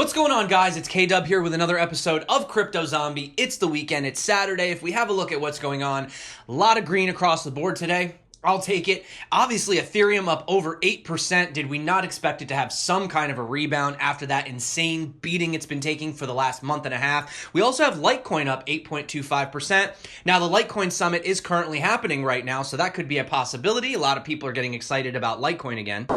What's going on, guys? It's K-Dub here with another episode of Crypto Zombie. It's the weekend. It's Saturday. If we have a look at what's going on, a lot of green across the board today. I'll take it. Obviously, Ethereum up over 8%. Did we not expect it to have some kind of a rebound after that insane beating it's been taking for the last month and a half? We also have Litecoin up 8.25%. Now, the Litecoin Summit is currently happening right now, so that could be a possibility. A lot of people are getting excited about Litecoin again.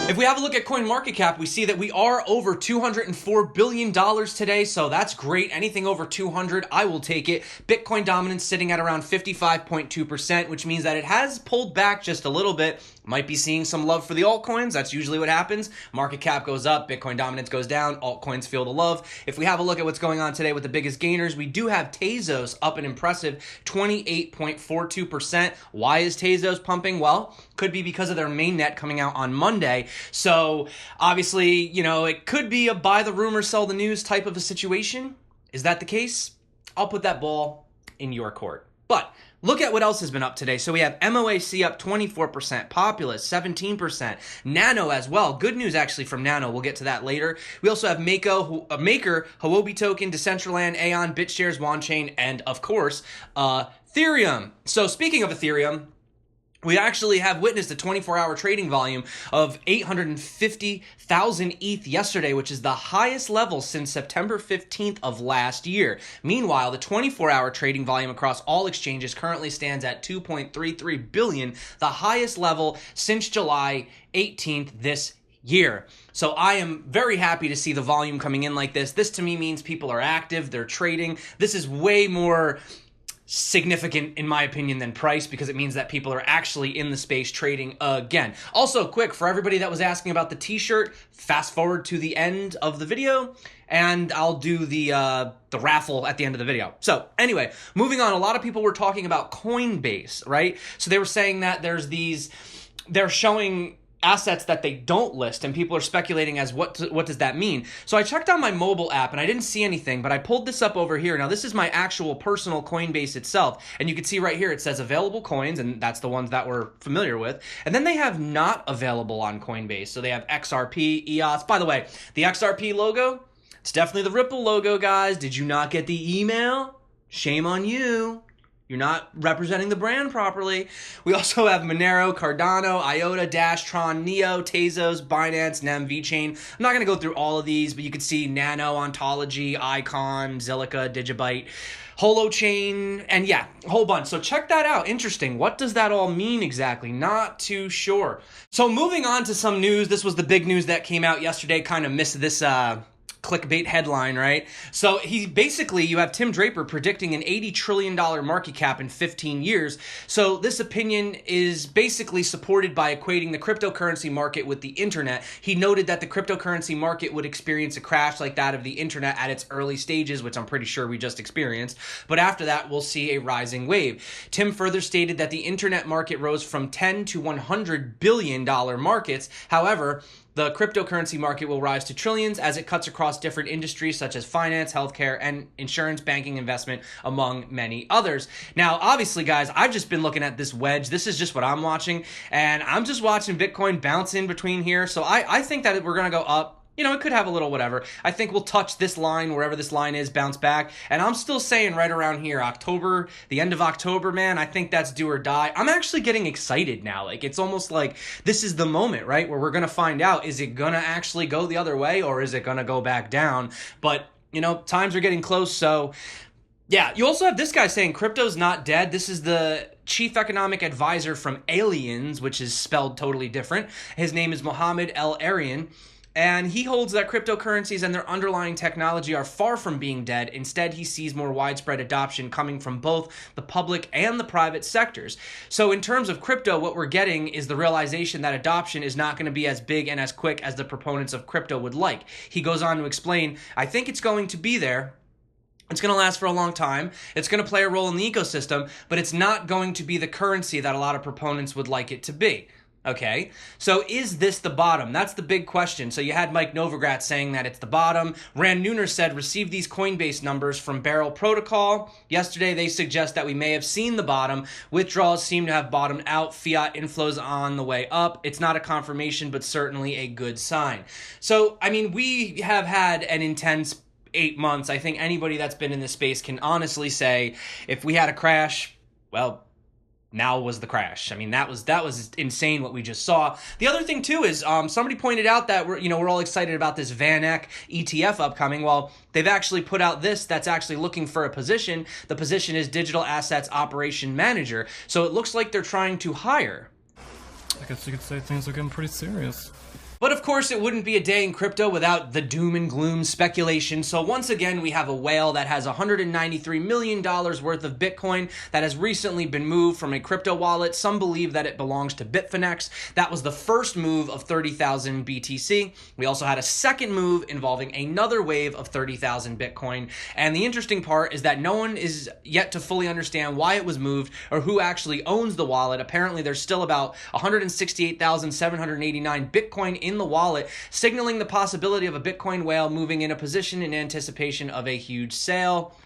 If we have a look at CoinMarketcap, we see that we are over $204 billion today, so that's great. Anything over 200, I will take it. Bitcoin dominance sitting at around 55.2%, which means that it has pulled back just a little bit. Might be seeing some love for the altcoins. That's usually what happens. Market cap goes up, Bitcoin dominance goes down, altcoins feel the love. If we have a look at what's going on today with the biggest gainers, we do have Tezos up an impressive 28.42%. Why is Tezos pumping? Well, could be because of their mainnet coming out on Monday. So obviously, you know, it could be a buy the rumor, sell the news type of a situation. Is that the case? I'll put that ball in your court. But look at what else has been up today. So we have MOAC up 24%, Populous 17%, NANO as well. Good news actually from NANO. We'll get to that later. We also have Maker, Huobi Token, Decentraland, Aeon, BitShares, WanChain, and of course, Ethereum. So speaking of Ethereum, we actually have witnessed a 24-hour trading volume of 850,000 ETH yesterday, which is the highest level since September 15th of last year. Meanwhile, the 24-hour trading volume across all exchanges currently stands at 2.33 billion, the highest level since July 18th this year. So I am very happy to see the volume coming in like this. This to me means people are active, they're trading. This is way more significant in my opinion than price, because it means that people are actually in the space trading again. Also, quick, for everybody that was asking about the t-shirt, fast forward to the end of the video and I'll do the raffle at the end of the video. So anyway, moving on, a lot of people were talking about Coinbase, right? So they were saying that they're showing assets that they don't list, and people are speculating as what does that mean. So I checked on my mobile app and I didn't see anything, but I pulled this up over here. Now this is my actual personal Coinbase itself, and you can see right here it says available coins, and that's the ones that we're familiar with. And then they have not available on Coinbase. So they have XRP, EOS. By the way, the XRP logo, it's definitely the Ripple logo, guys. Did you not get the email? Shame on you. You're not representing the brand properly. We also have Monero, Cardano, IOTA, Dash, Tron, Neo, Tezos, Binance, NEM, VeChain. I'm not going to go through all of these, but you can see Nano, Ontology, Icon, Zilliqa, Digibyte, Holochain, and yeah, a whole bunch. So check that out. Interesting. What does that all mean exactly? Not too sure. So moving on to some news. This was the big news that came out yesterday. Kind of missed this clickbait headline, right? So you have Tim Draper predicting an $80 trillion market cap in 15 years. So this opinion is basically supported by equating the cryptocurrency market with the internet. He noted that the cryptocurrency market would experience a crash like that of the internet at its early stages, which I'm pretty sure we just experienced. But after that, we'll see a rising wave. Tim further stated that the internet market rose from $10 to $100 billion markets. However, the cryptocurrency market will rise to trillions as it cuts across different industries such as finance, healthcare, and insurance, banking, investment, among many others. Now, obviously, guys, I've just been looking at this wedge. This is just what I'm watching, and I'm just watching Bitcoin bounce in between here. So I think that we're going to go up. You know, it could have a little whatever. I think we'll touch this line, wherever this line is, bounce back. And I'm still saying right around here, October, the end of October, man, I think that's do or die. I'm actually getting excited now. Like, it's almost like this is the moment, right, where we're going to find out, is it going to actually go the other way, or is it going to go back down? But, you know, times are getting close, so yeah. You also have this guy saying crypto's not dead. This is the chief economic advisor from Aliens, which is spelled totally different. His name is Mohammed El Arian. And he holds that cryptocurrencies and their underlying technology are far from being dead. Instead, he sees more widespread adoption coming from both the public and the private sectors. So in terms of crypto, what we're getting is the realization that adoption is not going to be as big and as quick as the proponents of crypto would like. He goes on to explain, I think it's going to be there. It's going to last for a long time. It's going to play a role in the ecosystem, but it's not going to be the currency that a lot of proponents would like it to be. Okay, so is this the bottom? That's the big question. So you had Mike Novogratz saying that it's the bottom. Rand Neuner said, receive these Coinbase numbers from Barrel Protocol. Yesterday, they suggest that we may have seen the bottom. Withdrawals seem to have bottomed out. Fiat inflows on the way up. It's not a confirmation, but certainly a good sign. So, I mean, we have had an intense 8 months. I think anybody that's been in this space can honestly say, if we had a crash, well, now was the crash. I mean, that was insane what we just saw. The other thing too is somebody pointed out that we're all excited about this VanEck ETF upcoming. Well, they've actually put out this that's actually looking for a position. The position is Digital Assets Operation Manager. So it looks like they're trying to hire. I guess you could say things are getting pretty serious. But of course, it wouldn't be a day in crypto without the doom and gloom speculation. So once again, we have a whale that has $193 million worth of Bitcoin that has recently been moved from a crypto wallet. Some believe that it belongs to Bitfinex. That was the first move of 30,000 BTC. We also had a second move involving another wave of 30,000 Bitcoin. And the interesting part is that no one is yet to fully understand why it was moved or who actually owns the wallet. Apparently, there's still about 168,789 Bitcoin in the wallet, signaling the possibility of a Bitcoin whale moving in a position in anticipation of a huge sale.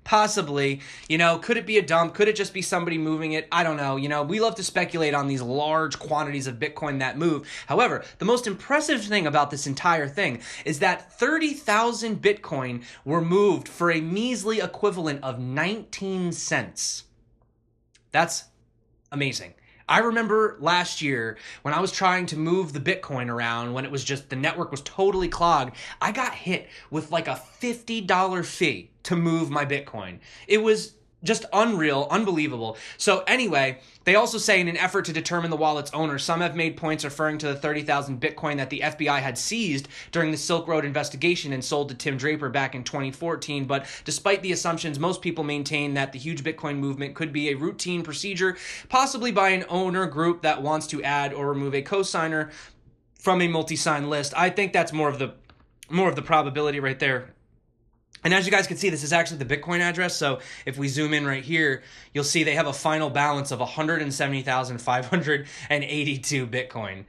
Possibly. Could it be a dump? Could it just be somebody moving it? I don't know. We love to speculate on these large quantities of Bitcoin that move. However, the most impressive thing about this entire thing is that 30,000 Bitcoin were moved for a measly equivalent of 19 cents. That's amazing. I remember last year when I was trying to move the Bitcoin around, when it was just, the network was totally clogged, I got hit with like a $50 fee to move my Bitcoin. It was just unreal, unbelievable. So anyway, they also say in an effort to determine the wallet's owner, some have made points referring to the 30,000 Bitcoin that the FBI had seized during the Silk Road investigation and sold to Tim Draper back in 2014. But despite the assumptions, most people maintain that the huge Bitcoin movement could be a routine procedure, possibly by an owner group that wants to add or remove a cosigner from a multi-sign list. I think that's more of the probability right there. And as you guys can see, this is actually the Bitcoin address. So if we zoom in right here, you'll see they have a final balance of 170,582 Bitcoin.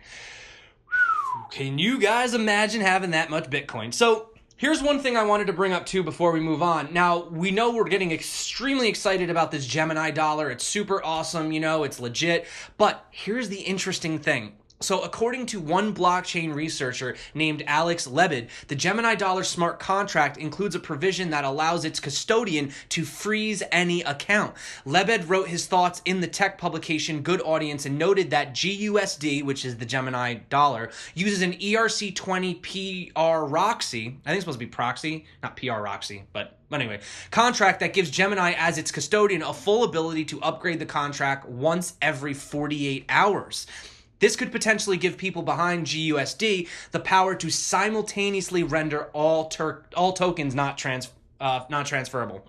Can you guys imagine having that much Bitcoin? So here's one thing I wanted to bring up too before we move on. Now, we know we're getting extremely excited about this Gemini Dollar. It's super awesome, it's legit. But here's the interesting thing. So according to one blockchain researcher named Alex Lebed, the Gemini Dollar smart contract includes a provision that allows its custodian to freeze any account. Lebed wrote his thoughts in the tech publication Good Audience and noted that GUSD, which is the Gemini Dollar, uses an ERC20 PR Roxy. I think it's supposed to be proxy, not PR Roxy, but anyway, contract that gives Gemini as its custodian a full ability to upgrade the contract once every 48 hours. This could potentially give people behind GUSD the power to simultaneously render all tokens not transferable.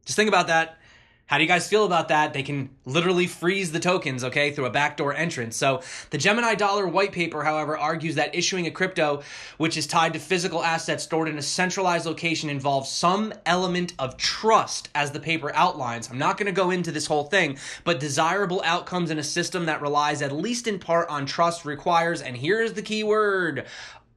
Just think about that. How do you guys feel about that? They can literally freeze the tokens, okay, through a backdoor entrance. So the Gemini Dollar white paper, however, argues that issuing a crypto which is tied to physical assets stored in a centralized location involves some element of trust, as the paper outlines. I'm not going to go into this whole thing, but desirable outcomes in a system that relies at least in part on trust requires, and here's the key word,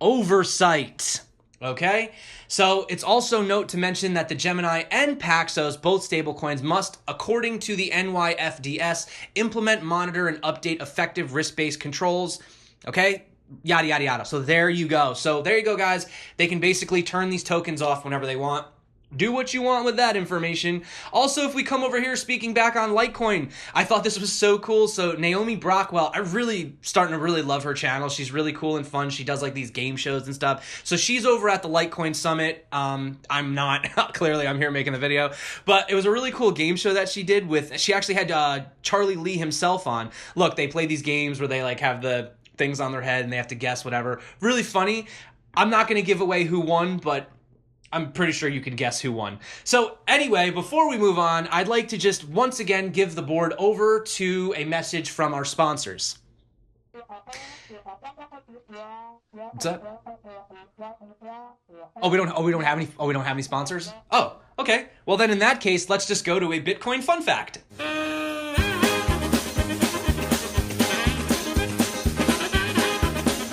oversight. Okay, so it's also note to mention that the Gemini and Paxos, both stablecoins, must, according to the NYFDS, implement, monitor, and update effective risk-based controls. Okay, yada, yada, yada. So there you go. So there you go, guys. They can basically turn these tokens off whenever they want. Do what you want with that information. Also, if we come over here speaking back on Litecoin, I thought this was so cool. So Naomi Brockwell, I'm really starting to really love her channel. She's really cool and fun. She does like these game shows and stuff. So she's over at the Litecoin Summit. I'm not. Clearly, I'm here making the video. But it was a really cool game show that she did with, she actually had Charlie Lee himself on. Look, they play these games where they like have the things on their head and they have to guess whatever. Really funny. I'm not going to give away who won, but I'm pretty sure you can guess who won. So anyway, before we move on, I'd like to just once again give the board over to a message from our sponsors. What's that? We don't have any sponsors? Oh, okay. Well then in that case, let's just go to a Bitcoin fun fact.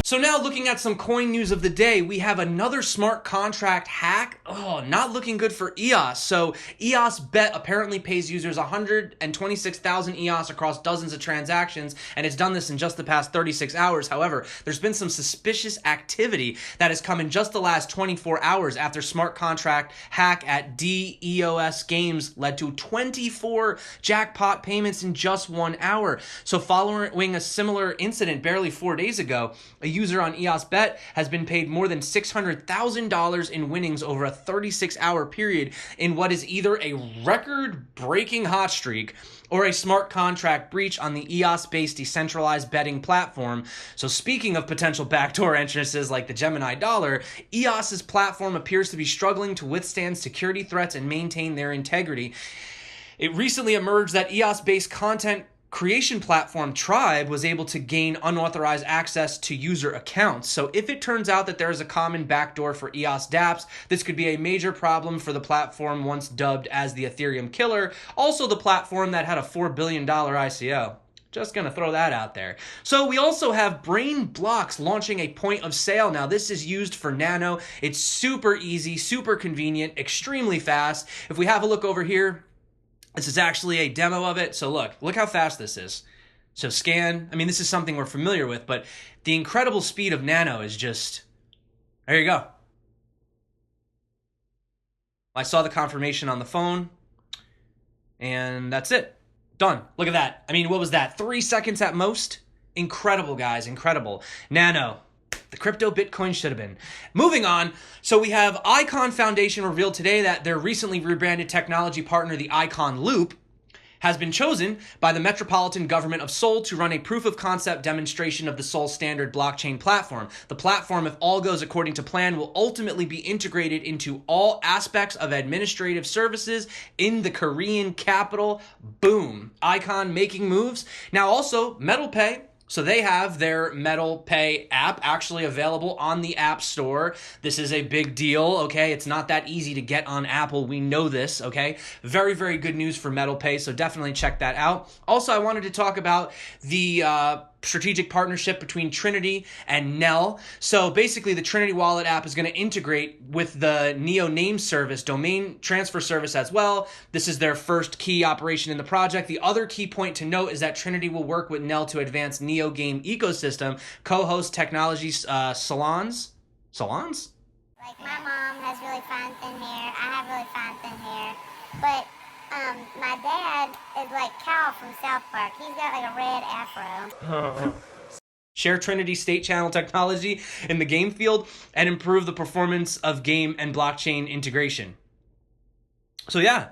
So now looking at some coin news of the day, we have another smart contract hack. Oh, not looking good for EOS. So EOS Bet apparently pays users 126,000 EOS across dozens of transactions, and it's done this in just the past 36 hours. However, there's been some suspicious activity that has come in just the last 24 hours after smart contract hack at DEOS Games led to 24 jackpot payments in just 1 hour. So following a similar incident barely 4 days ago, a user on EOS Bet has been paid more than $600,000 in winnings over a 36-hour period in what is either a record-breaking hot streak or a smart contract breach on the EOS-based decentralized betting platform. So speaking of potential backdoor entrances like the Gemini Dollar, EOS's platform appears to be struggling to withstand security threats and maintain their integrity. It recently emerged that EOS-based content creation platform Tribe was able to gain unauthorized access to user accounts. So if it turns out that there is a common backdoor for EOS dApps, this could be a major problem for the platform once dubbed as the Ethereum killer, also the platform that had a $4 billion ICO. Just gonna throw that out there. So we also have Brainblocks launching a point of sale. Now this is used for NANO. It's super easy, super convenient, extremely fast. If we have a look over here, this is actually a demo of it. So look how fast this is. So scan, I mean, this is something we're familiar with, but the incredible speed of Nano is just, there you go. I saw the confirmation on the phone and that's it. Done. Look at that. I mean, what was that? 3 seconds at most? Incredible, guys, incredible. Nano. The crypto Bitcoin should have been. Moving on, so we have Icon Foundation revealed today that their recently rebranded technology partner, the ICONLOOP, has been chosen by the Metropolitan Government of Seoul to run a proof-of-concept demonstration of the Seoul Standard blockchain platform. The platform, if all goes according to plan, will ultimately be integrated into all aspects of administrative services in the Korean capital. Boom. Icon making moves. Now also, MetalPay. So they have their MetalPay app actually available on the App Store. This is a big deal, okay? It's not that easy to get on Apple. We know this, okay? Very, very good news for MetalPay, so definitely check that out. Also, I wanted to talk about the strategic partnership between Trinity and NEL. So basically, the Trinity Wallet app is going to integrate with the Neo name service, domain transfer service as well. This is their first key operation in the project. The other key point to note is that Trinity will work with NEL to advance Neo game ecosystem, co-host technology salons? Salons? Like, my mom has really fine thin hair. I have really fine thin hair. But my dad is like Cal from South Park. He's got like a red afro. Share Trinity state channel technology in the game field and improve the performance of game and blockchain integration. So yeah,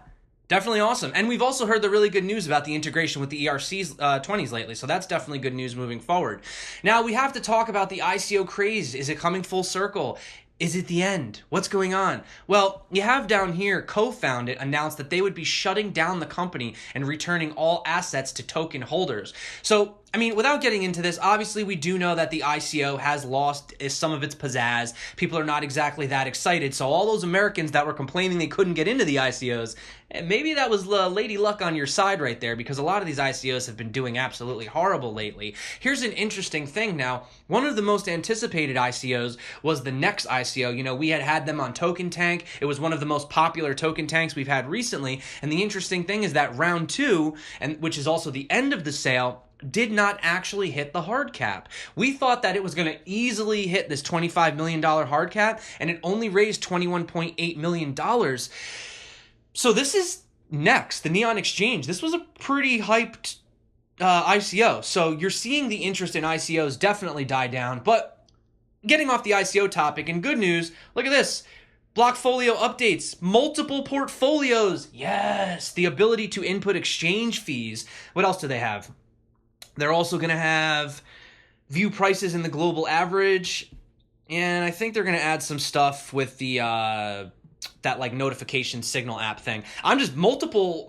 definitely awesome. And we've also heard the really good news about the integration with the ERC's 20s lately. So that's definitely good news moving forward. Now we have to talk about the ICO craze. Is it coming full circle? Is it the end? What's going on? Well, you have down here, Cofound.it announced that they would be shutting down the company and returning all assets to token holders. So, I mean, without getting into this, obviously we do know that the ICO has lost some of its pizzazz. People are not exactly that excited. So all those Americans that were complaining they couldn't get into the ICOs, maybe that was lady luck on your side right there, because a lot of these ICOs have been doing absolutely horrible lately. Here's an interesting thing now. One of the most anticipated ICOs was the NEX ICO. You know, we had them on Token Tank. It was one of the most popular token tanks we've had recently. And the interesting thing is that round 2, and which is also the end of the sale, did not actually hit the hard cap. We thought that it was going to easily hit this $25 million hard cap, and it only raised $21.8 million. So this is NEX, the Neon Exchange. This was a pretty hyped ICO. So you're seeing the interest in ICOs definitely die down. But getting off the ICO topic, and good news, look at this. Blockfolio updates, multiple portfolios. Yes, the ability to input exchange fees. What else do they have? They're also going to have view prices in the global average. And I think they're going to add some stuff with the that like notification signal app thing. I'm just multiple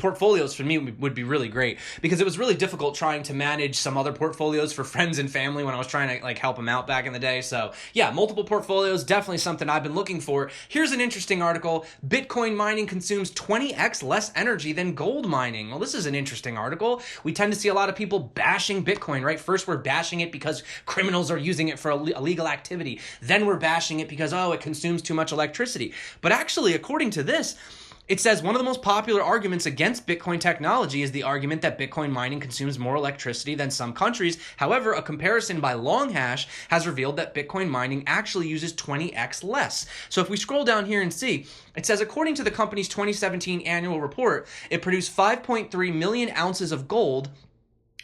portfolios for me would be really great, because it was really difficult trying to manage some other portfolios for friends and family when I was trying to like help them out back in the day. So yeah, multiple portfolios, definitely something I've been looking for. Here's an interesting article. Bitcoin mining consumes 20x less energy than gold mining. Well, this is an interesting article. We tend to see a lot of people bashing Bitcoin, right? First, we're bashing it because criminals are using it for illegal activity. Then we're bashing it because, oh, it consumes too much electricity. But actually, according to this, it says one of the most popular arguments against Bitcoin technology is the argument that Bitcoin mining consumes more electricity than some countries. However, a comparison by Longhash has revealed that Bitcoin mining actually uses 20x less. So if we scroll down here and see, it says according to the company's 2017 annual report, it produced 5.3 million ounces of gold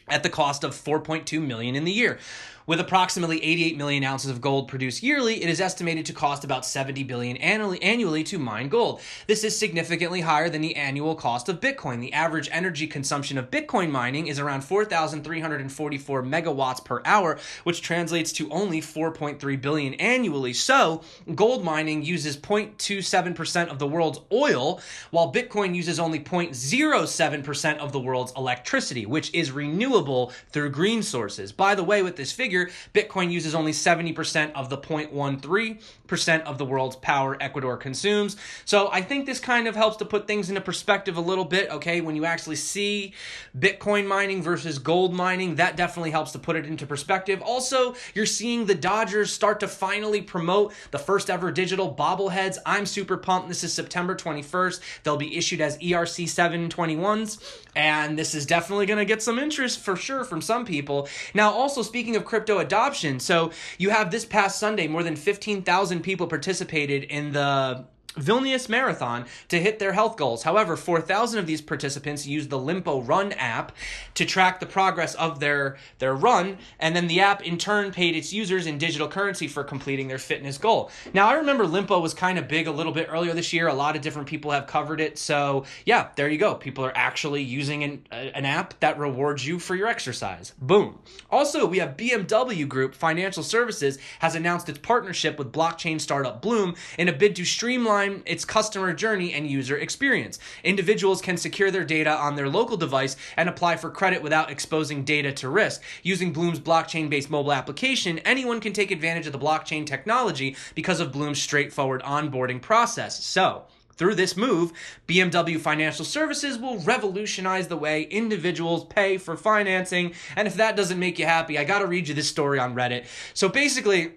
at the cost of 4.2 million in the year. With approximately 88 million ounces of gold produced yearly, it is estimated to cost about 70 billion annually to mine gold. This is significantly higher than the annual cost of Bitcoin. The average energy consumption of Bitcoin mining is around 4,344 megawatts per hour, which translates to only 4.3 billion annually. So, gold mining uses 0.27% of the world's oil, while Bitcoin uses only 0.07% of the world's electricity, which is renewable through green sources. By the way, with this figure, Bitcoin uses only 70% of the 0.13% of the world's power Ecuador consumes. So I think this kind of helps to put things into perspective a little bit, okay? When you actually see Bitcoin mining versus gold mining, that definitely helps to put it into perspective. Also, you're seeing the Dodgers start to finally promote the first ever digital bobbleheads. I'm super pumped. This is September 21st. They'll be issued as ERC 721s, and this is definitely going to get some interest for sure from some people. Now, also speaking of crypto adoption, so you have this past Sunday, more than 15,000 people participated in the Vilnius Marathon to hit their health goals. However, 4,000 of these participants used the Lympo Run app to track the progress of their run, and then the app in turn paid its users in digital currency for completing their fitness goal. Now, I remember Lympo was kind of big a little bit earlier this year. A lot of different people have covered it. So yeah, there you go. People are actually using an app that rewards you for your exercise. Boom. Also, we have BMW Group Financial Services has announced its partnership with blockchain startup Bloom in a bid to streamline its customer journey and user experience. Individuals can secure their data on their local device and apply for credit without exposing data to risk. Using Bloom's blockchain-based mobile application, anyone can take advantage of the blockchain technology because of Bloom's straightforward onboarding process. So, through this move, BMW Financial Services will revolutionize the way individuals pay for financing. And if that doesn't make you happy, I gotta read you this story on Reddit. So basically,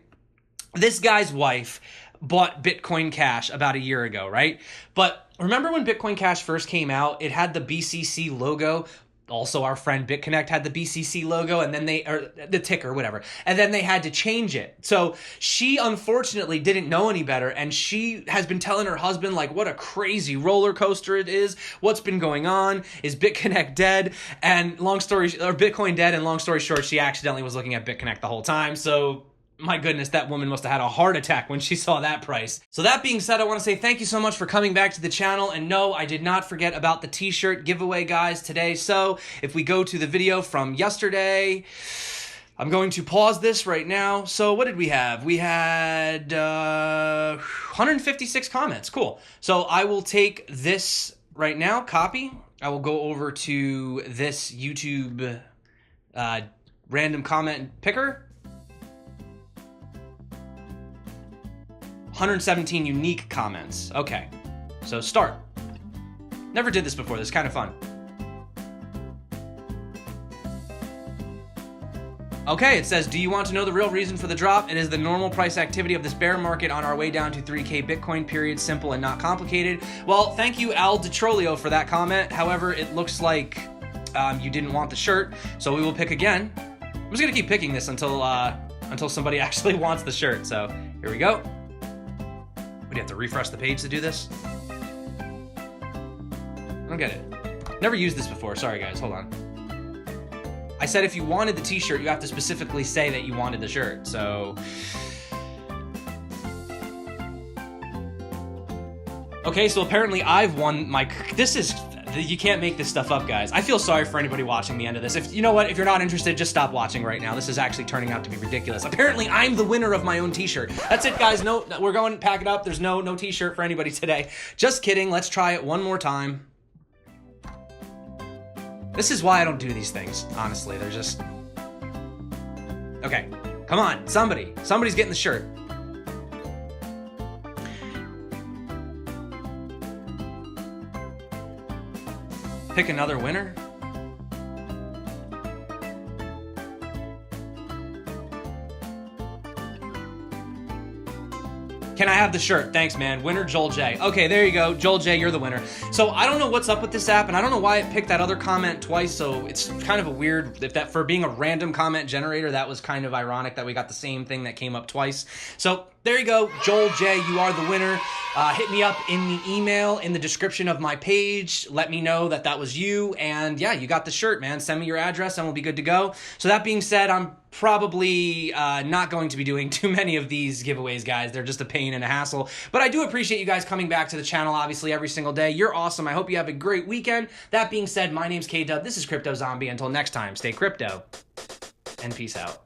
this guy's wife bought Bitcoin Cash about a year ago, right? But remember when Bitcoin Cash first came out, it had the BCC logo. Also, our friend BitConnect had the BCC logo, and then or the ticker, whatever. And then they had to change it. So she unfortunately didn't know any better, and she has been telling her husband, like, what a crazy roller coaster it is. What's been going on? Is BitConnect dead? And Bitcoin dead? And long story short, she accidentally was looking at BitConnect the whole time. So my goodness, that woman must have had a heart attack when she saw that price. So that being said, I want to say thank you so much for coming back to the channel. And no, I did not forget about the t-shirt giveaway, guys, today. So if we go to the video from yesterday, I'm going to pause this right now. So what did we have? We had 156 comments. Cool. So I will take this right now, copy. I will go over to this YouTube random comment picker. 117 unique comments. Okay, so start. Never did this before. This is kind of fun. Okay, it says, do you want to know the real reason for the drop? It is the normal price activity of this bear market on our way down to 3K Bitcoin, period. Simple and not complicated. Well, thank you, Al DeTrolio, for that comment. However, it looks like you didn't want the shirt, so we will pick again. I'm just gonna keep picking this until somebody actually wants the shirt. So here we go. Would you have to refresh the page to do this? I don't get it. Never used this before. Sorry, guys. Hold on. I said if you wanted the t-shirt, you have to specifically say that you wanted the shirt. So, okay, so apparently I've won my... You can't make this stuff up, guys. I feel sorry for anybody watching the end of this. If you know what, if you're not interested, just stop watching right now. This is actually turning out to be ridiculous. Apparently, I'm the winner of my own t-shirt. That's it, guys. No, we're going to pack it up. There's no t-shirt for anybody today. Just kidding. Let's try it one more time. This is why I don't do these things, honestly. They're just... Okay, come on, somebody. Somebody's getting the shirt. Pick another winner? Can I have the shirt? Thanks, man. Winner, Joel J. Okay, there you go. Joel J, you're the winner. So I don't know what's up with this app, and I don't know why it picked that other comment twice, so it's kind of a weird, if that for being a random comment generator, that was kind of ironic that we got the same thing that came up twice. So there you go. Joel J, you are the winner. Hit me up in the email in the description of my page. Let me know that that was you, and yeah, you got the shirt, man. Send me your address, and we'll be good to go. So that being said, I'm probably not going to be doing too many of these giveaways, guys. They're just a pain and a hassle. But I do appreciate you guys coming back to the channel, obviously, every single day. You're awesome. I hope you have a great weekend. That being said, my name's K-Dub. This is Crypto Zombie. Until next time, stay crypto, and peace out.